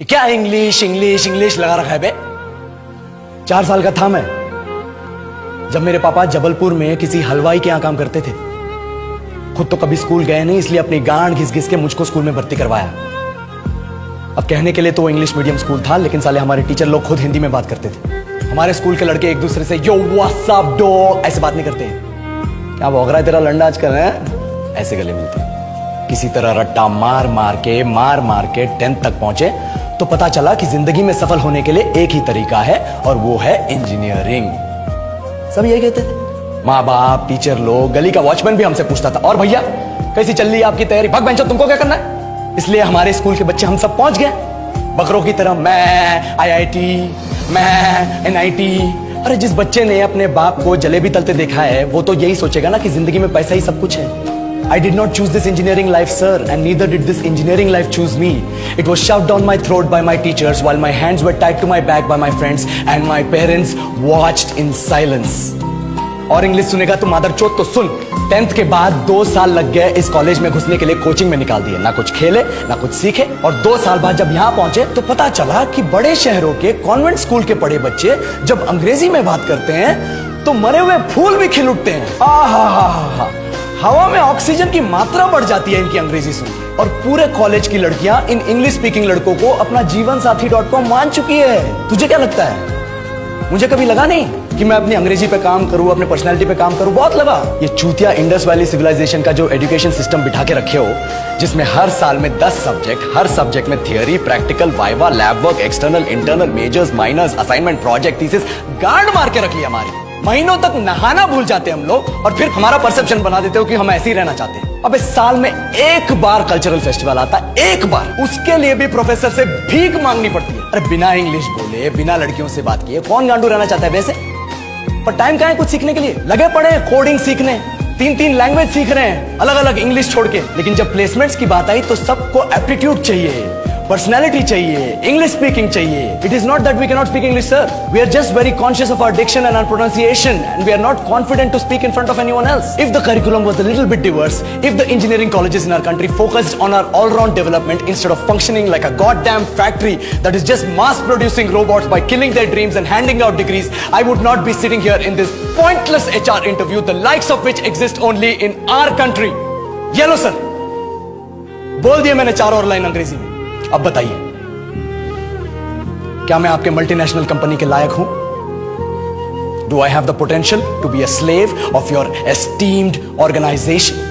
क्या English English English लगा रखा है बे। 4 साल का था मैं जब मेरे पापा जबलपुर में किसी हलवाई के यहां काम करते थे। खुद तो कभी स्कूल गए नहीं, इसलिए अपनी गांड घिस घिस के मुझको स्कूल में भर्ती करवाया। अब कहने के लिए तो वो इंग्लिश मीडियम स्कूल था, लेकिन साले हमारे टीचर लोग खुद हिंदी में बात करते थे। हमारे स्कूल के लड़के एक दूसरे से यो व्हाट्स अप डो ऐसे बात नहीं करते हैं। क्या भौंक रहा है तेरा लंडा आजकल है? ऐसे गले मिलते हैं। किसी तरह रट्टा मार मार के 10th तक पहुंचे तो पता चला कि जिंदगी में सफल होने के लिए एक ही तरीका है और वो है इंजीनियरिंग। सब यही कहते थे, माँ बाप, टीचर लोग, गली का वॉचमैन भी हमसे पूछता था, और भैया कैसी चल रही है आपकी तैयारी? भाग बेंचो, तुमको क्या करना है? इसलिए हमारे स्कूल के बच्चे हम सब पहुंच गए बकरों की तरह। मैं IIT, मैं NIT। अरे जिस बच्चे ने अपने बाप को जलेबी तलते देखा है वो तो यही सोचेगा ना कि जिंदगी में पैसा ही सब कुछ है। I did not choose this engineering life, sir, and neither did this engineering life choose me. It was shoved down my throat by my teachers while my hands were tied to my back by my friends and my parents watched in silence. और English सुनेगा तो मादरचोद तो सुन। 10th के बाद 2 साल लग गए इस कॉलेज में घुसने के लिए, कोचिंग में निकाल दिए। ना कुछ खेले ना कुछ सीखे, और 2 साल बाद जब यहाँ पहुंचे तो पता चला कि बड़े शहरों के कॉन्वेंट स्कूल के पढ़े बच्चे जब अंग्रेजी में बात करते हैं तो मरे हुए फूल भी खिल उठते हैं। हा हवा में ऑक्सीजन की मात्रा बढ़ जाती है इनकी अंग्रेजी सुन के। और पूरे कॉलेज की लड़कियां इन इंग्लिश स्पीकिंग लड़कों को अपना जीवनसाथी.com मान चुकी है। तुझे क्या लगता है? मुझे कभी लगा नहीं कि मैं अपनी अंग्रेजी पे काम करूं, अपने पर्सनालिटी पे काम करूं। बहुत लगा। ये चूतिया इंडस वैली सिविलाइजेशन का जो एजुकेशन सिस्टम बिठा के रखे हो, जिसमें हर साल में 10 सब्जेक्ट, हर सब्जेक्ट में theory, practical, viva, lab work, external, internal, majors, minors, assignment, project, thesis, गांड मार के रख लिया हमारी। महीनों तक नहाना भूल जाते हम लोग और फिर हमारा परसेप्शन बना देते हो कि हम ऐसे ही रहना चाहते हैं। अब इस साल में एक बार कल्चरल फेस्टिवल आता है, एक बार, उसके लिए भी प्रोफेसर से भीख मांगनी पड़ती है। अरे बिना इंग्लिश बोले, बिना लड़कियों से बात किए कौन गांडू रहना चाहता है वैसे? पर टाइम कहां है कुछ सीखने के लिए? लगे पड़े कोडिंग सीखने, 3 लैंग्वेज सीख रहे हैं अलग अलग इंग्लिश छोड़ के। लेकिन जब प्लेसमेंट्स की बात आई तो सबको एप्टीट्यूड चाहिए, पर्सनैलिटी चाहिए, इंग्लिश स्पीकिंग चाहिए। It is not that we can not speak English, sir. We are just very conscious of our diction and our pronunciation and we are not confident to speak in front of anyone else. If the curriculum was a little bit diverse, if the engineering colleges in our country focused on our all round development instead of functioning like a goddamn factory that is just mass producing robots by killing their dreams and handing out degrees, I would not be sitting here in this pointless HR interview, the likes of which exist only in our country. ये लो sir, बोल दिया मैंने 4 और line अंग्रेजी में। अब बताइए, क्या मैं आपके मल्टीनेशनल कंपनी के लायक हूं? Do I have the potential to be a slave of your esteemed organization?